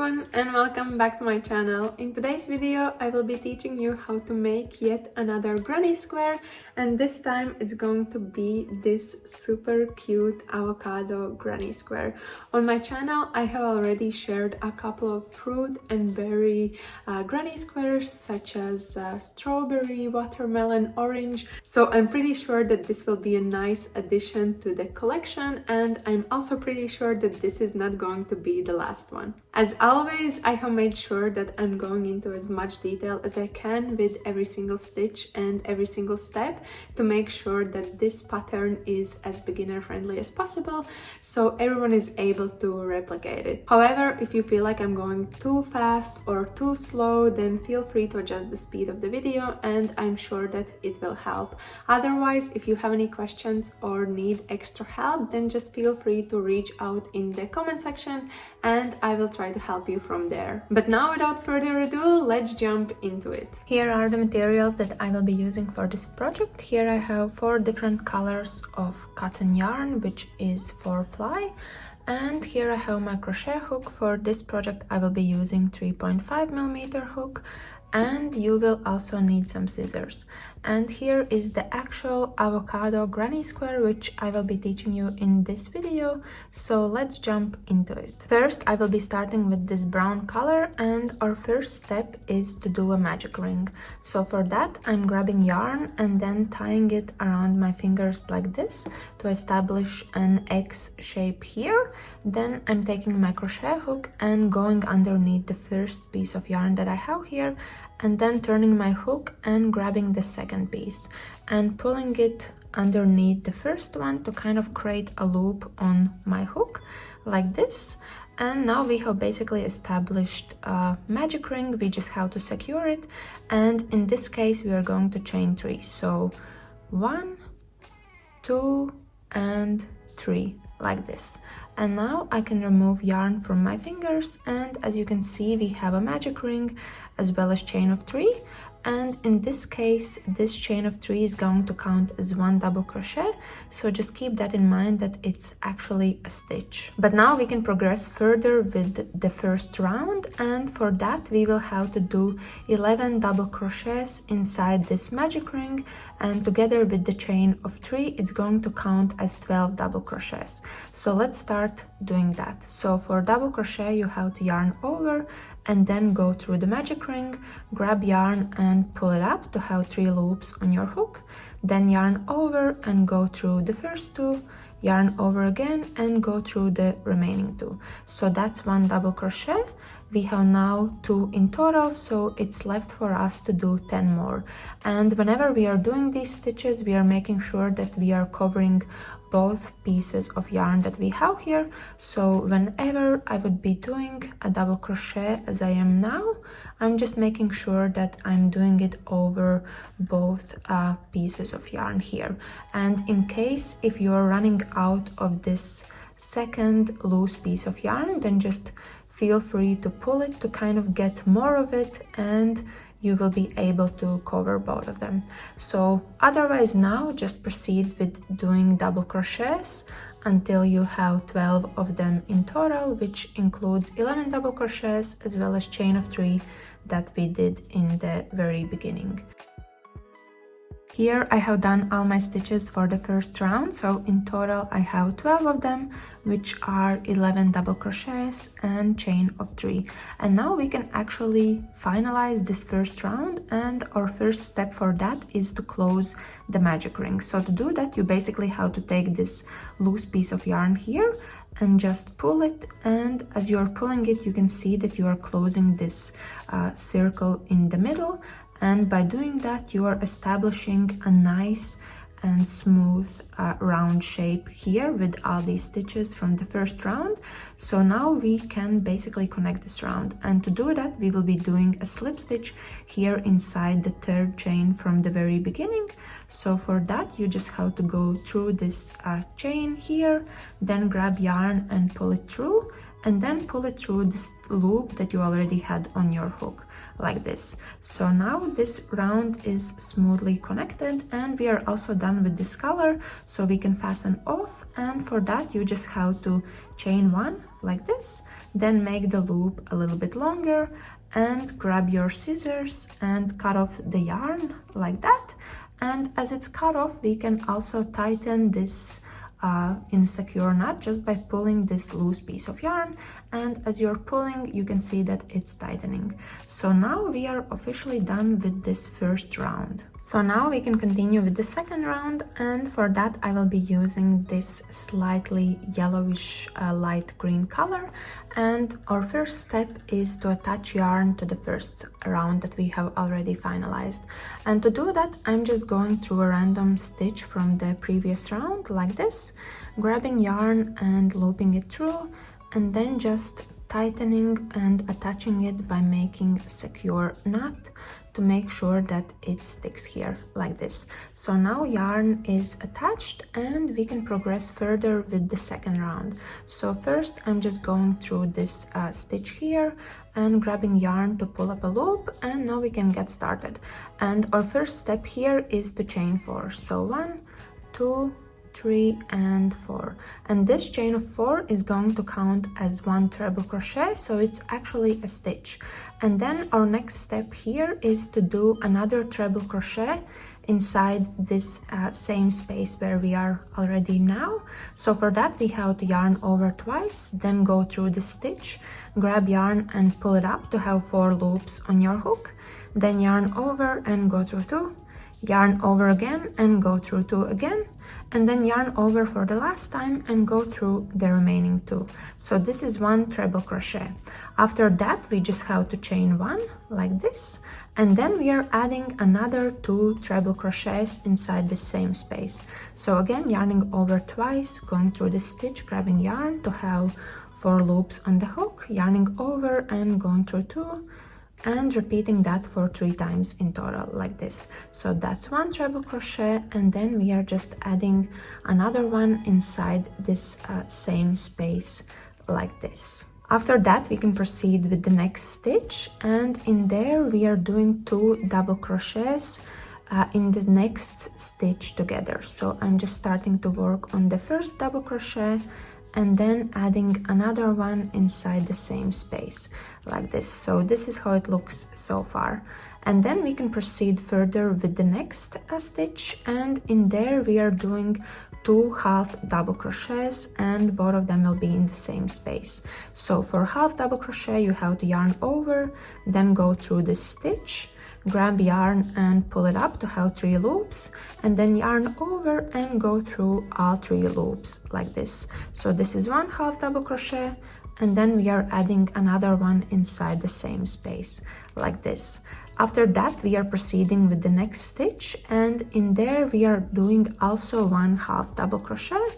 everyone and welcome back to my channel. In today's video I will be teaching you how to make yet another granny square, and this time it's going to be this super cute avocado granny square. On my channel I have already shared a couple of fruit and berry granny squares such as strawberry, watermelon, orange, so I'm pretty sure that this will be a nice addition to the collection, and I'm also pretty sure that this is not going to be the last one. As always, I have made sure that I'm going into as much detail as I can with every single stitch and every single step to make sure that this pattern is as beginner friendly as possible so everyone is able to replicate it. However, if you feel like I'm going too fast or too slow, then feel free to adjust the speed of the video and I'm sure that it will help. Otherwise, if you have any questions or need extra help, then just feel free to reach out in the comment section and I will try to help you from there. But now, without further ado, let's jump into it. Here are the materials that I will be using for this project. Here I have 4 different colors of cotton yarn, which is 4-ply. And here I have my crochet hook. For this project I will be using 3.5mm hook, and you will also need some scissors. And here is the actual avocado granny square, which I will be teaching you in this video, so let's jump into it. First I will be starting with this brown color, and our first step is to do a magic ring. So for that I'm grabbing yarn and then tying it around my fingers like this to establish an X shape here. Then I'm taking my crochet hook and going underneath the first piece of yarn that I have here, and then turning my hook and grabbing the second piece and pulling it underneath the first one to kind of create a loop on my hook like this. And now we have basically established a magic ring. We just have to secure it, and in this case we are going to chain 3. So 1, 2 and 3 like this. And now I can remove yarn from my fingers, and as you can see we have a magic ring as well as chain of 3, and in this case this chain of 3 is going to count as 1 double crochet, so just keep that in mind that it's actually a stitch. But now we can progress further with the first round, and for that we will have to do 11 double crochets inside this magic ring, and together with the chain of 3 it's going to count as 12 double crochets. So let's start doing that. So for double crochet you have to yarn over and then go through the magic ring, grab yarn and pull it up to have 3 loops on your hook, then yarn over and go through the first 2, yarn over again and go through the remaining 2. So that's 1 double crochet. We have now 2 in total, so it's left for us to do 10 more. And whenever we are doing these stitches, we are making sure that we are covering both pieces of yarn that we have here. So whenever I would be doing a double crochet as I am now, I'm just making sure that I'm doing it over both pieces of yarn here. And in case if you're running out of this second loose piece of yarn, then just feel free to pull it to kind of get more of it, and you will be able to cover both of them. So otherwise now just proceed with doing double crochets until you have 12 of them in total, which includes 11 double crochets as well as chain of 3 that we did in the very beginning. Here I have done all my stitches for the first round, so in total I have 12 of them, which are 11 double crochets and chain of 3. And now we can actually finalize this first round, and our first step for that is to close the magic ring. So to do that you basically have to take this loose piece of yarn here and just pull it, and as you're pulling it you can see that you are closing this circle in the middle. And by doing that you are establishing a nice and smooth round shape here with all these stitches from the first round. So now we can basically connect this round, and to do that we will be doing a slip stitch here inside the 3rd chain from the very beginning. So for that you just have to go through this chain here, then grab yarn and pull it through, and then pull it through this loop that you already had on your hook, like this. So now this round is smoothly connected, and we are also done with this color, so we can fasten off. And for that you just have to chain one like this, then make the loop a little bit longer and grab your scissors and cut off the yarn like that. And as it's cut off, we can also tighten this in a secure knot just by pulling this loose piece of yarn, and as you're pulling you can see that it's tightening. So now we are officially done with this first round. So now we can continue with the second round, and for that I will be using this slightly yellowish light green color. And our first step is to attach yarn to the first round that we have already finalized. And to do that, I'm just going through a random stitch from the previous round like this, grabbing yarn and looping it through, and then just tightening and attaching it by making a secure knot to make sure that it sticks here like this. So now yarn is attached and we can progress further with the second round. So first I'm just going through this stitch here and grabbing yarn to pull up a loop, and now we can get started. And our first step here is to chain 4. So 1, 2, 3 and 4, and this chain of 4 is going to count as 1 treble crochet, so it's actually a stitch. And then our next step here is to do another treble crochet inside this same space where we are already now. So for that we have to yarn over twice, then go through the stitch, grab yarn and pull it up to have 4 loops on your hook, then yarn over and go through 2, yarn over again and go through 2 again, and then yarn over for the last time and go through the remaining 2. So this is 1 treble crochet. After that we just have to chain 1 like this, and then we are adding another 2 treble crochets inside the same space. So again, yarning over twice, going through the stitch, grabbing yarn to have 4 loops on the hook, yarning over and going through 2, and repeating that for 3 times in total like this. So that's 1 treble crochet, and then we are just adding another one inside this same space like this. After that we can proceed with the next stitch, and in there we are doing 2 double crochets in the next stitch together. So I'm just starting to work on the first double crochet and then adding another one inside the same space like this. So this is how it looks so far. And then we can proceed further with the next stitch, and in there we are doing 2 half double crochets, and both of them will be in the same space. So for half double crochet you have to yarn over, then go through this stitch, grab yarn and pull it up to have 3 loops, and then yarn over and go through all 3 loops like this. So this is 1 half double crochet, and then we are adding another one inside the same space like this. After that we are proceeding with the next stitch, and in there we are doing also 1 half double crochet.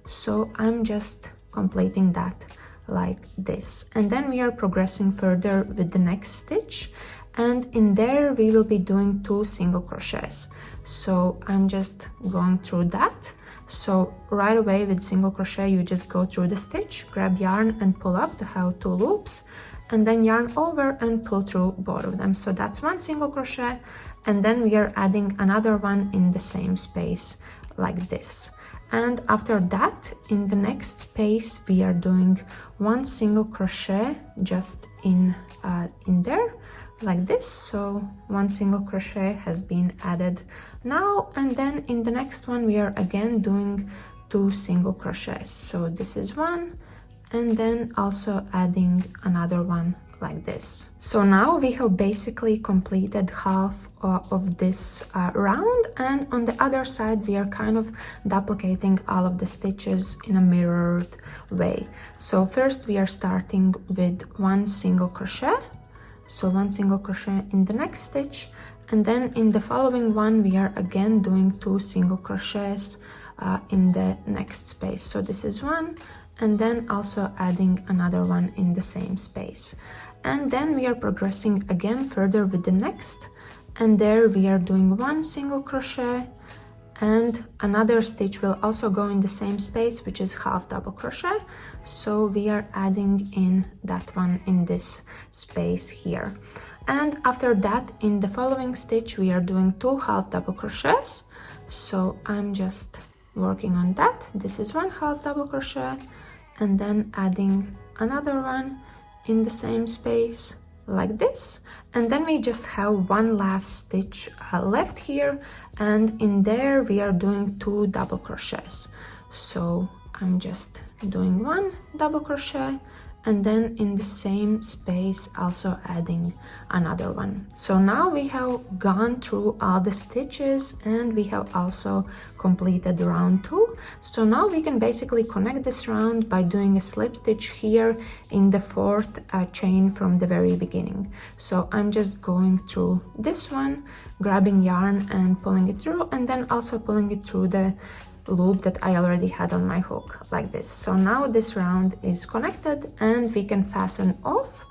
So I'm just completing that like this, and then we are progressing further with the next stitch, and in there we will be doing 2 single crochets. So I'm just going through that. So right away with single crochet you just go through the stitch, grab yarn and pull up to have 2 loops, and then yarn over and pull through both of them. So that's 1 single crochet, and then we are adding another one in the same space like this. And after that, in the next space we are doing 1 single crochet just in there like this. So 1 single crochet has been added now, and then in the next one we are again doing 2 single crochets. So this is 1, and then also adding another one like this. So now we have basically completed half of this round, and on the other side we are kind of duplicating all of the stitches in a mirrored way. So first we are starting with 1 single crochet, so 1 single crochet in the next stitch, and then in the following one we are again doing 2 single crochets in the next space. So this is 1, and then also adding another one in the same space. And then we are progressing again further with the next, and there we are doing 1 single crochet, and another stitch will also go in the same space, which is half double crochet. So we are adding in that one in this space here. And after that, in the following stitch, we are doing 2 half double crochets. So I'm just working on that. This is 1 half double crochet, and then adding another one in the same space like this, and then we just have one last stitch left here, and in there we are doing 2 double crochets. So I'm just doing 1 double crochet, and then in the same space also adding another one. So now we have gone through all the stitches, and we have also completed round 2. So now we can basically connect this round by doing a slip stitch here in the 4th chain from the very beginning. So I'm just going through this one, grabbing yarn and pulling it through, and then also pulling it through the loop that I already had on my hook like this. So now this round is connected and we can fasten off,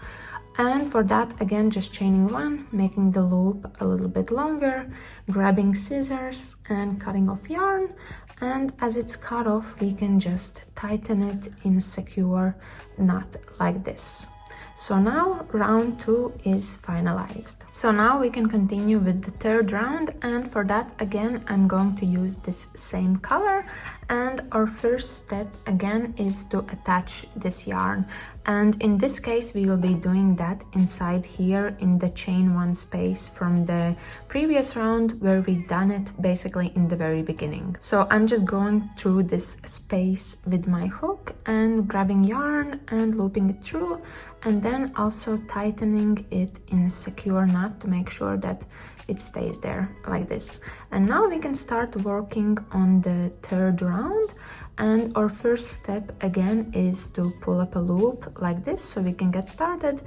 and for that again just chaining 1, making the loop a little bit longer, grabbing scissors and cutting off yarn, and as it's cut off we can just tighten it in a secure knot like this. So now round 2 is finalized. So now we can continue with the 3rd round, and for that again I'm going to use this same color, and our first step again is to attach this yarn, and in this case we will be doing that inside here in the chain 1 space from the previous round where we done it basically in the very beginning. So I'm just going through this space with my hook and grabbing yarn and looping it through, and then also tightening it in a secure knot to make sure that it stays there like this. And now we can start working on the 3rd round, and our first step again is to pull up a loop like this so we can get started,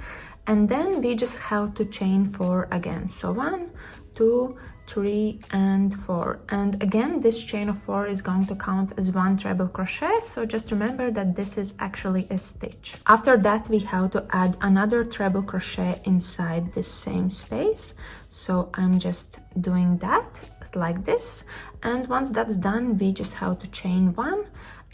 and then we just have to chain 4 again. So 1, 2, 3 and 4, and again this chain of 4 is going to count as 1 treble crochet, so just remember that this is actually a stitch. After that we have to add another treble crochet inside this same space, so I'm just doing that like this, and once that's done we just have to chain 1,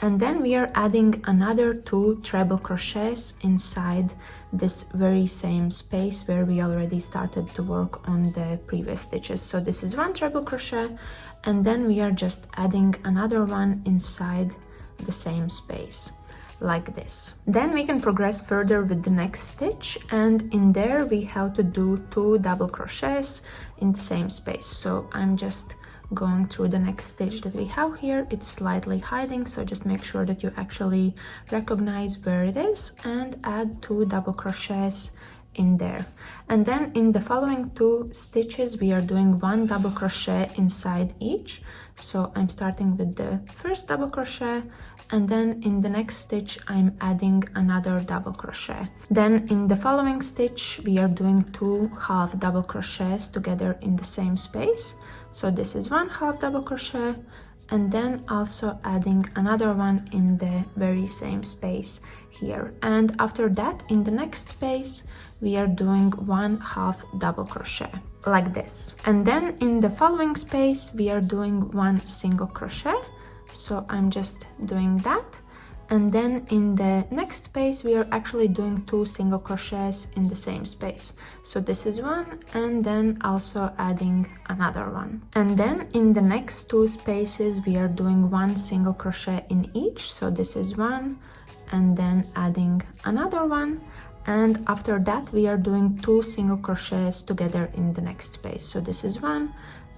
and then we are adding another 2 treble crochets inside this very same space where we already started to work on the previous stitches. So this is 1 treble crochet, and then we are just adding another one inside the same space like this. Then we can progress further with the next stitch, and in there we have to do 2 double crochets in the same space. So I'm just going through the next stitch that we have here. It's slightly hiding, so just make sure that you actually recognize where it is and add 2 double crochets in there. And then in the following 2 stitches we are doing 1 double crochet inside each. So I'm starting with the first double crochet, and then in the next stitch I'm adding another double crochet. Then in the following stitch we are doing 2 half double crochets together in the same space. So this is 1 half double crochet, and then also adding another one in the very same space here. And after that in the next space we are doing 1 half double crochet like this, and then in the following space we are doing 1 single crochet. So I'm just doing that, and then in the next space we are actually doing 2 single crochets in the same space. So this is 1, and then also adding another one, and then in the next 2 spaces we are doing 1 single crochet in each. So this is 1, and then adding another one, and after that we are doing 2 single crochets together in the next space. So this is 1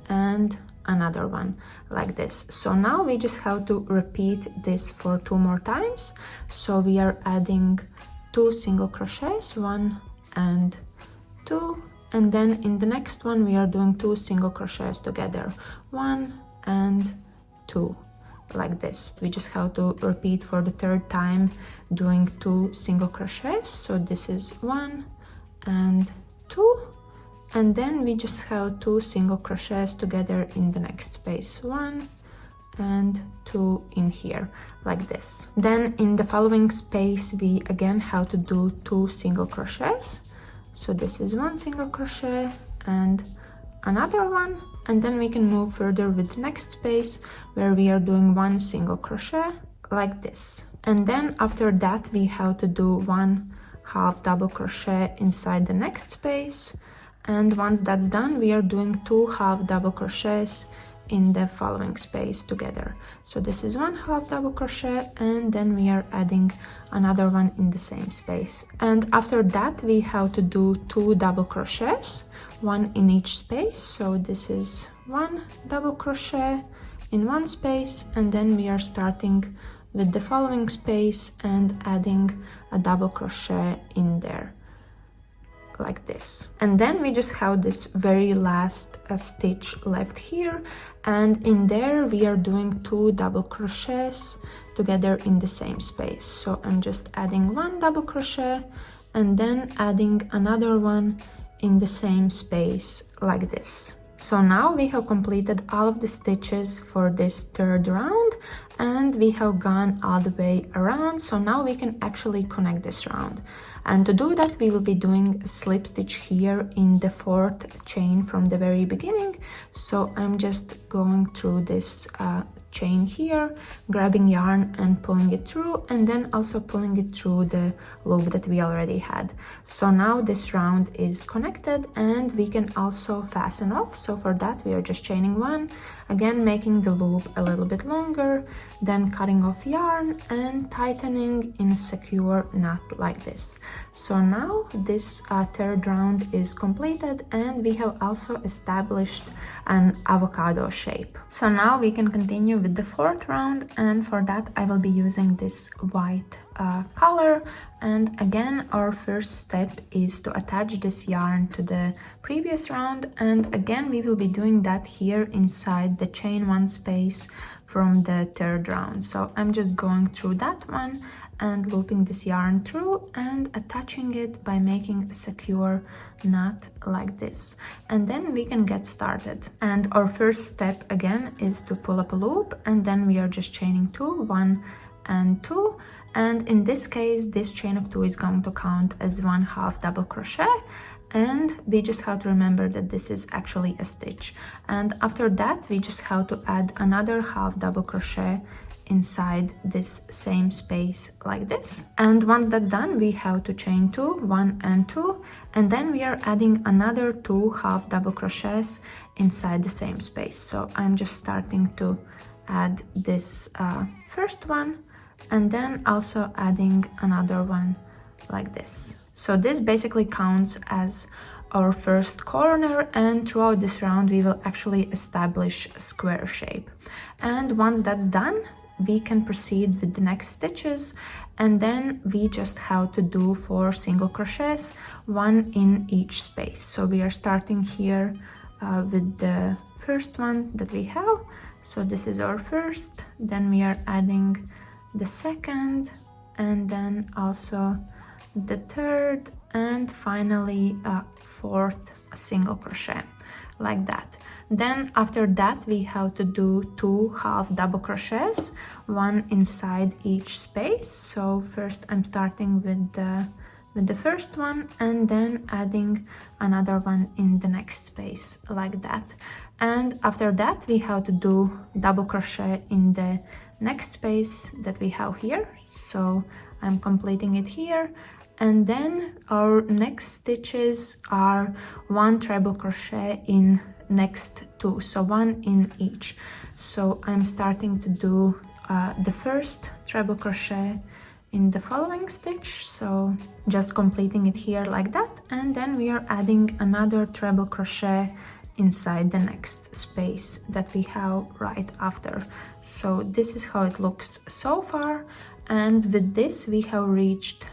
and another one like this. So now we just have to repeat this for 2 more times. So we are adding 2 single crochets, 1 and 2, and then in the next one we are doing 2 single crochets together, 1 and 2 like this. We just have to repeat for the 3rd time doing 2 single crochets. So this is 1 and 2, and then we just have 2 single crochets together in the next space, 1 and 2 in here like this. Then in the following space we again have to do 2 single crochets. So this is 1 single crochet and another one, and then we can move further with the next space where we are doing 1 single crochet like this. And then after that we have to do 1 half double crochet inside the next space, and once that's done we are doing 2 half double crochets in the following space together. So this is 1 half double crochet, and then we are adding another one in the same space. And after that we have to do 2 double crochets, 1 in each space. So this is 1 double crochet in one space, and then we are starting with the following space and adding a double crochet in there like this. And then we just have this very last stitch left here, and in there we are doing 2 double crochets together in the same space. So I'm just adding 1 double crochet and then adding another one in the same space like this. So now we have completed all of the stitches for this third round, and we have gone all the way around. So now we can actually connect this round. And to do that, we will be doing a slip stitch here in the 4th chain from the very beginning. So I'm just going through this chain here, grabbing yarn and pulling it through, and then also pulling it through the loop that we already had. So now this round is connected, and we can also fasten off. So for that we are just chaining 1, again making the loop a little bit longer, then cutting off yarn and tightening in a secure knot like this. So now this third round is completed, and we have also established an avocado shape. So now we can continue with the 4th round, and for that I will be using this white color. And again, our first step is to attach this yarn to the previous round, and again we will be doing that here inside the chain 1 space from the 3rd round. So I'm just going through that one and looping this yarn through and attaching it by making a secure knot like this, and then we can get started. And our first step again is to pull up a loop, and then we are just chaining 2, 1 and 2, and in this case this chain of 2 is going to count as 1 half double crochet, and we just have to remember that this is actually a stitch. And after that we just have to add another half double crochet inside this same space like this. And once that's done we have to chain 2, 1 and 2, and then we are adding another 2 half double crochets inside the same space. So I'm just starting to add this first one, and then also adding another one like this. So this basically counts as our first corner, and throughout this round we will actually establish a square shape. And once that's done we can proceed with the next stitches, and then we just have to do 4 single crochets, 1 in each space. So we are starting here with the first one that we have. So this is our first, then we are adding the second, and then also the third, and finally a 4th single crochet like that. Then after that we have to do 2 half double crochets, 1 inside each space. So first I'm starting with the first one, and then adding another one in the next space like that. And after that we have to do double crochet in the next space that we have here. So I'm completing it here, and then our next stitches are 1 treble crochet in next 2, so 1 in each. So I'm starting to do the first treble crochet in the following stitch, so just completing it here like that, and then we are adding another treble crochet inside the next space that we have right after. So this is how it looks so far, and with this we have reached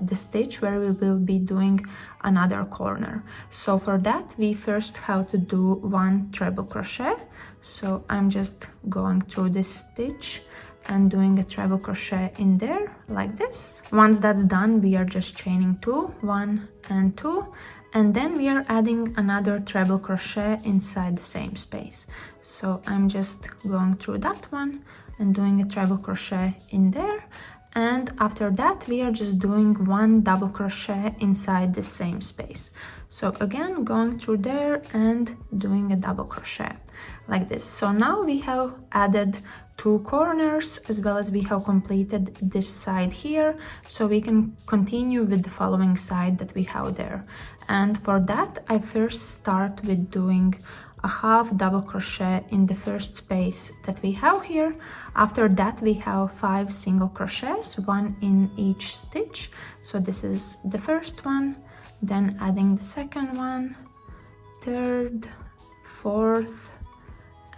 the stitch where we will be doing another corner. So for that we first have to do 1 treble crochet. So I'm just going through this stitch and doing a treble crochet in there like this. Once that's done we are just chaining 2, 1 and 2, and then we are adding another treble crochet inside the same space. So I'm just going through that one and doing a treble crochet in there, and after that we are just doing 1 double crochet inside the same space. So again, going through there and doing a double crochet like this. So now we have added 2 corners, as well as we have completed this side here, so we can continue with the following side that we have there. And for that, I first start with doing a half double crochet in the first space that we have here. After that, we have 5 single crochets, 1 in each stitch. So this is the first one, then adding the second one, third, fourth,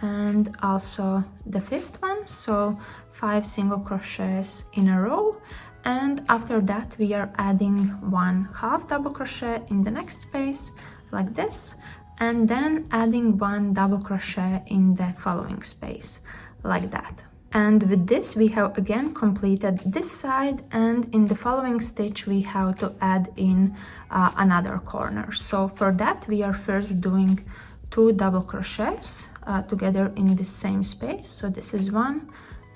and also the 5th one. So 5 single crochets in a row. And after that, we are adding 1 half double crochet in the next space like this, and then adding 1 double crochet in the following space like that. And with this we have again completed this side, and in the following stitch we have to add in another corner. So for that we are first doing 2 double crochets together in the same space. So this is 1,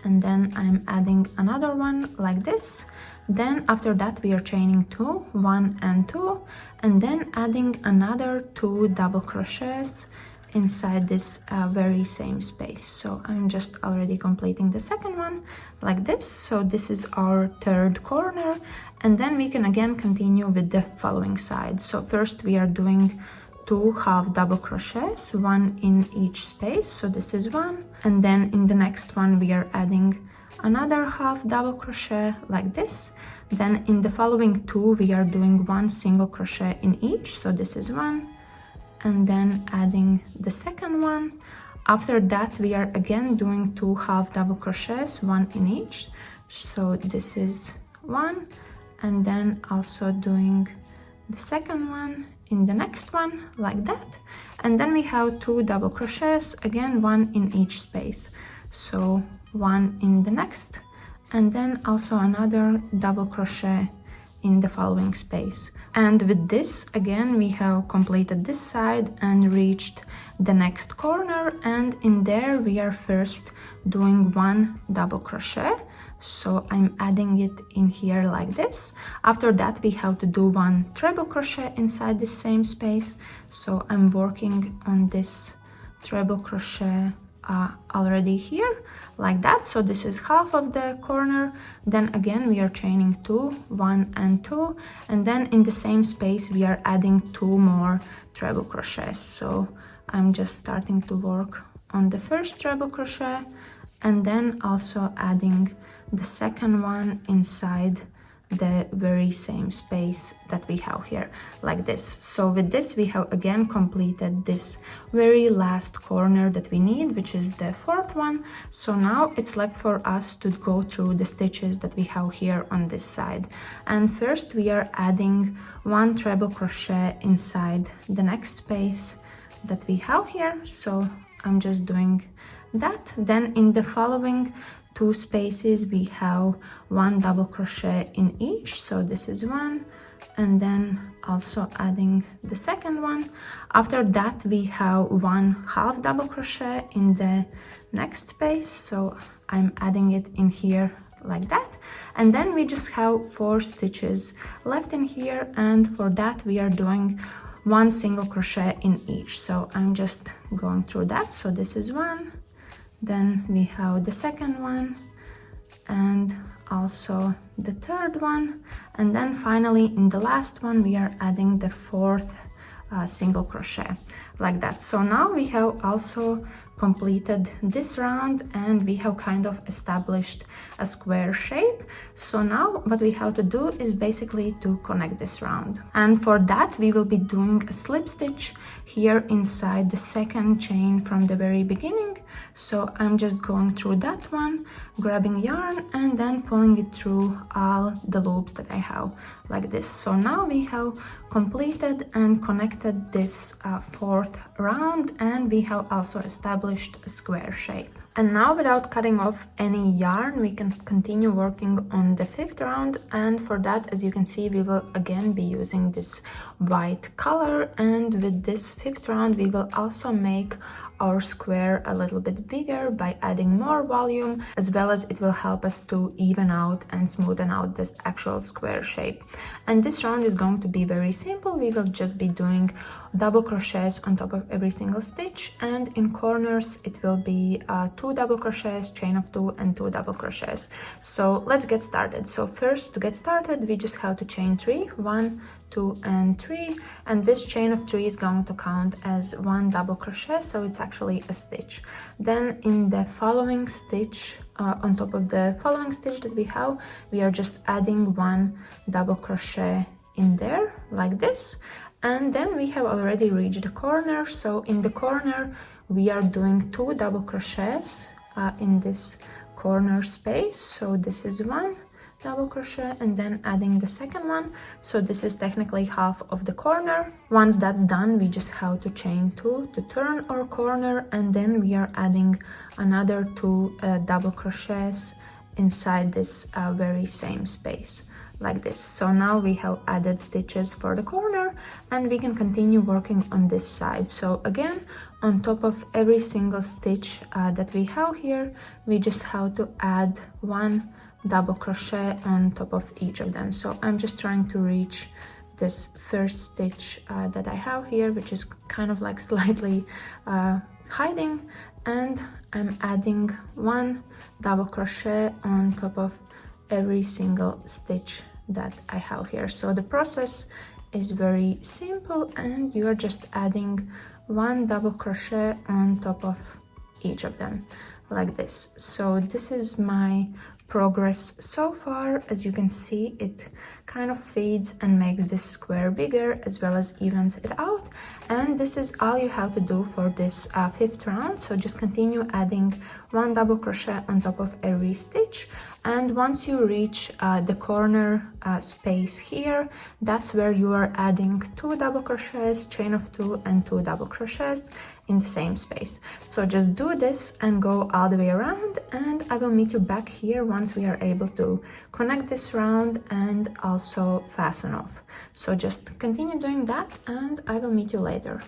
and then I'm adding another one like this. Then after that we are chaining 2, 1 and 2, and then adding another 2 double crochets inside this very same space. So I'm just already completing the second one like this. So this is our 3rd corner, and then we can again continue with the following side. So first we are doing 2 half double crochets, 1 in each space. So this is 1, and then in the next one we are adding another half double crochet like this. Then in the following 2 we are doing 1 single crochet in each. So this is 1, and then adding the second one. After that we are again doing 2 half double crochets, 1 in each. So this is 1, and then also doing the second one in the next one like that. And then we have 2 double crochets, again 1 in each space. So 1 in the next, and then also another double crochet in the following space. And with this again we have completed this side and reached the next corner, and in there we are first doing 1 double crochet. So I'm adding it in here like this. After that we have to do 1 treble crochet inside the same space. So I'm working on this treble crochet already here like that. So this is half of the corner. Then again we are chaining 2, 1 and 2, and then in the same space we are adding 2 more treble crochets. So I'm just starting to work on the first treble crochet, and then also adding the second one inside the very same space that we have here like this. So with this we have again completed this very last corner that we need, which is the 4th one. So now it's left for us to go through the stitches that we have here on this side. And first we are adding 1 treble crochet inside the next space that we have here. So I'm just doing that. Then in the following 2 spaces we have 1 double crochet in each. So this is 1, and then also adding the second one. After that we have 1 half double crochet in the next space. So I'm adding it in here like that, and then we just have 4 stitches left in here, and for that we are doing 1 single crochet in each. So I'm just going through that. So this is 1, then we have the second one, and also the 3rd one, and then finally in the last one we are adding the 4th single crochet like that. So now we have also completed this round, and we have kind of established a square shape. So now what we have to do is basically to connect this round, and for that we will be doing a slip stitch here inside the 2nd chain from the very beginning. So I'm just going through that one, grabbing yarn, and then pulling it through all the loops that I have like this. So now we have completed and connected this 4th round, and we have also established a square shape. And now, without cutting off any yarn, we can continue working on the 5th round, and for that, as you can see, we will again be using this white color, and with this 5th round we will also make our square a little bit bigger by adding more volume, as well as it will help us to even out and smoothen out this actual square shape. And this round is going to be very simple. We will just be doing double crochets on top of every single stitch, and in corners it will be 2 double crochets, chain of 2, and 2 double crochets. So let's get started. So first, to get started, we just have to chain 3, 1, 2, and 3, and this chain of 3 is going to count as 1 double crochet, so it's actually a stitch. Then in the following stitch, on top of the following stitch that we have, we are just adding 1 double crochet in there like this. And then we have already reached the corner, so in the corner we are doing 2 double crochets in this corner space. So this is 1 double crochet and then adding the second one, so this is technically half of the corner. Once that's done, we just have to chain 2 to turn our corner, and then we are adding another 2 double crochets inside this very same space like this. So now we have added stitches for the corner, and we can continue working on this side. So again, on top of every single stitch that we have here, we just have to add 1 double crochet on top of each of them. So I'm just trying to reach this first stitch that I have here, which is kind of like slightly hiding, and I'm adding 1 double crochet on top of every single stitch that I have here. So the process is very simple, and you are just adding 1 double crochet on top of each of them like this. So this is my progress so far. As you can see, it kind of fades and makes this square bigger, as well as evens it out. And this is all you have to do for this 5th round. So just continue adding 1 double crochet on top of every stitch, and once you reach the corner space here, that's where you are adding 2 double crochets, chain of 2, and 2 double crochets in the same space. So just do this and go all the way around, and I will meet you back here once we are able to connect this round and also fasten off. So just continue doing that, and I will meet you later.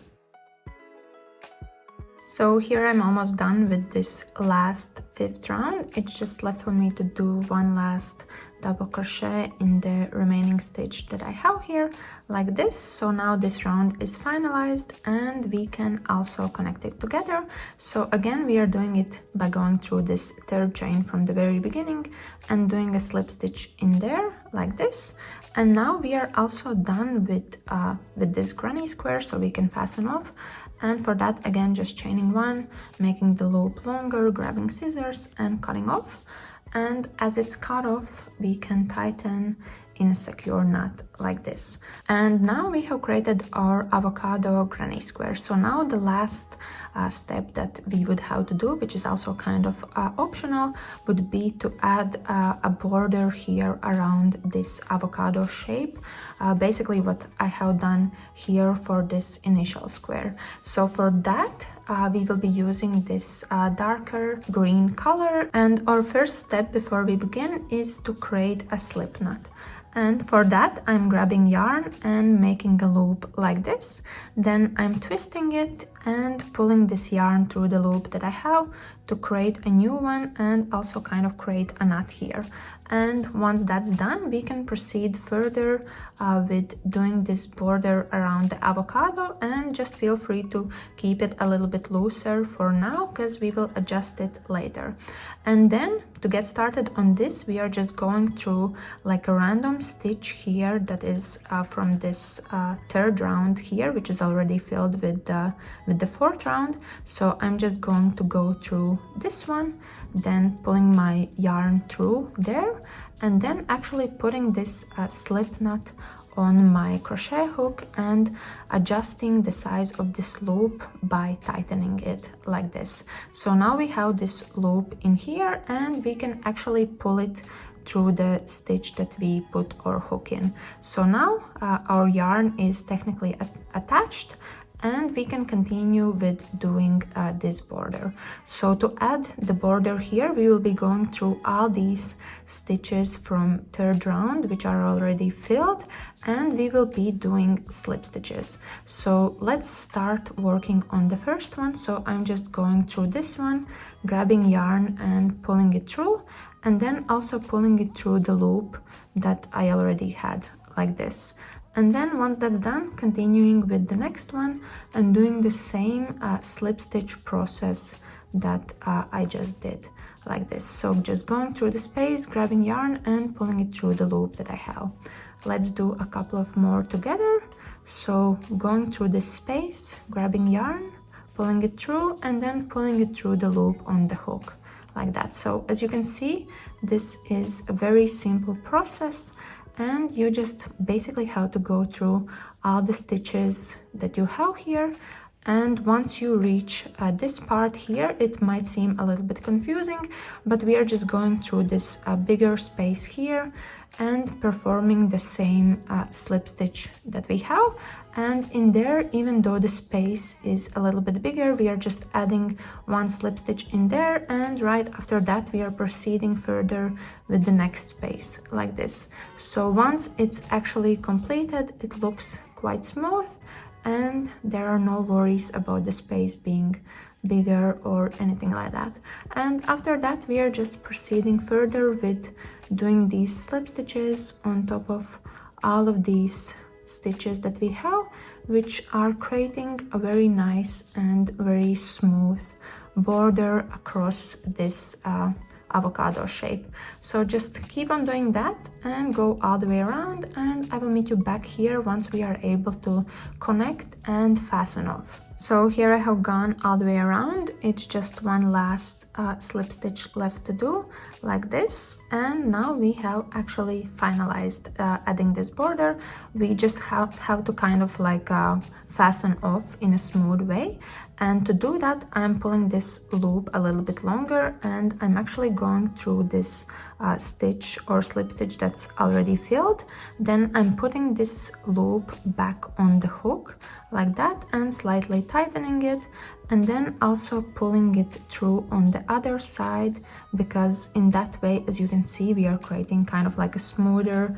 So here I'm almost done with this last 5th round. It's just left for me to do 1 last double crochet in the remaining stitch that I have here like this. So now this round is finalized, and we can also connect it together. So again, we are doing it by going through this 3rd chain from the very beginning and doing a slip stitch in there like this. And now we are also done with this granny square, so we can fasten off. And for that, again, just chaining 1, making the loop longer, grabbing scissors and cutting off. And as it's cut off, we can tighten in a secure knot like this. And now we have created our avocado granny square. So now the last step that we would have to do, which is also kind of optional, would be to add a border here around this avocado shape. Basically what I have done here for this initial square. So for that, we will be using this darker green color, and our first step before we begin is to create a slip knot. And for that, I'm grabbing yarn and making a loop like this. Then I'm twisting it and pulling this yarn through the loop that I have to create a new one, and also kind of create a knot here. And once that's done, we can proceed further with doing this border around the avocado, and just feel free to keep it a little bit looser for now, because we will adjust it later. And then to get started on this, we are just going through like a random stitch here that is from this 3rd round here, which is already filled with the 4th round. So I'm just going to go through this one, then pulling my yarn through there, and then actually putting this slip knot on my crochet hook and adjusting the size of this loop by tightening it like this. So now we have this loop in here, and we can actually pull it through the stitch that we put our hook in. So now our yarn is technically attached, and we can continue with doing this border. So to add the border here, we will be going through all these stitches from third round, which are already filled, and we will be doing slip stitches. So let's start working on the first one. So I'm just going through this one, grabbing yarn and pulling it through, and then also pulling it through the loop that I already had, like this. And then once that's done, continuing with the next one and doing the same slip stitch process that I just did, like this. So just going through the space, grabbing yarn and pulling it through the loop that I have. Let's do a couple of more together. So going through this space, grabbing yarn, pulling it through, and then pulling it through the loop on the hook, like that. So as you can see, this is a very simple process, and you just basically have to go through all the stitches that you have here. And once you reach this part here, it might seem a little bit confusing, but we are just going through this bigger space here and performing the same slip stitch that we have. And in there, even though the space is a little bit bigger, we are just adding one slip stitch in there, and right after that we are proceeding further with the next space, like this. So once it's actually completed, it looks quite smooth and there are no worries about the space being bigger or anything like that. And after that we are just proceeding further with doing these slip stitches on top of all of these stitches that we have, which are creating a very nice and very smooth border across this avocado shape. So just keep on doing that and go all the way around, and I will meet you back here once we are able to connect and fasten off. So here I have gone all the way around. It's just one last slip stitch left to do, like this, and now we have actually finalized adding this border. We just have to kind of like fasten off in a smooth way, and to do that I'm pulling this loop a little bit longer, and I'm actually going through this stitch or slip stitch that's already filled. Then I'm putting this loop back on the hook like that and slightly tightening it, and then also pulling it through on the other side, because in that way, as you can see, we are creating kind of like a smoother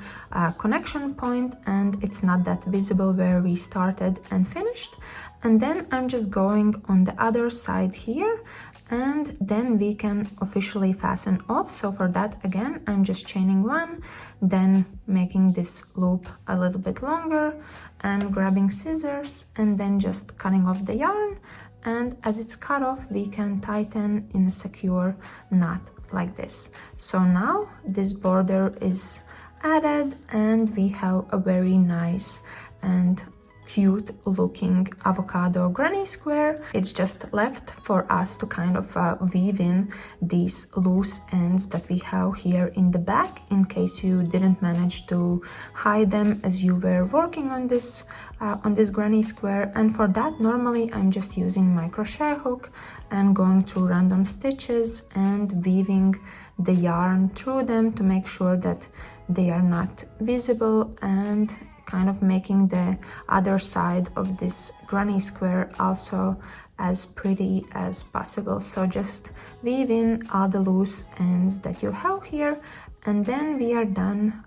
connection point, and it's not that visible where we started and finished. And then I'm just going on the other side here, and then we can officially fasten off. So for that, again, I'm just chaining one, then making this loop a little bit longer and grabbing scissors and then just cutting off the yarn. And as it's cut off, we can tighten in a secure knot like this. So now this border is added and we have a very nice and cute looking avocado granny square. It's just left for us to kind of weave in these loose ends that we have here in the back, in case you didn't manage to hide them as you were working on this granny square. And for that, normally I'm just using my crochet hook and going through random stitches and weaving the yarn through them to make sure that they are not visible, and kind of making the other side of this granny square also as pretty as possible. So just weave in all the loose ends that you have here, and then we are done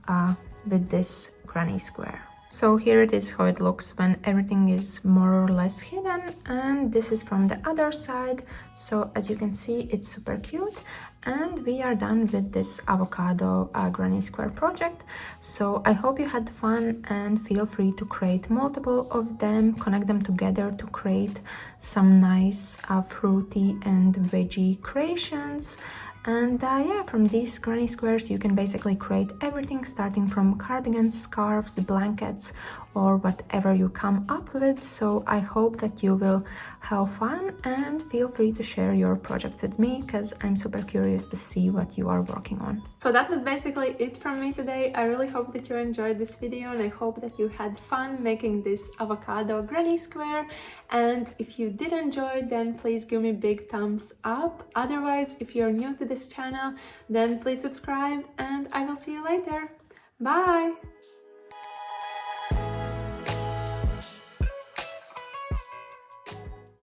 with this granny square. So here it is how it looks when everything is more or less hidden, and this is from the other side. So as you can see, it's super cute. And we are done with this avocado granny square project. So I hope you had fun, and feel free to create multiple of them, connect them together to create some nice fruity and veggie creations. And yeah, from these granny squares you can basically create everything, starting from cardigans, scarves, blankets, or whatever you come up with. So I hope that you will have fun, and feel free to share your projects with me, because I'm super curious to see what you are working on. So that was basically it from me today. I really hope that you enjoyed this video, and I hope that you had fun making this avocado granny square. And if you did enjoy, then please give me a big thumbs up. Otherwise, if you're new to this channel, then please subscribe, and I will see you later. Bye!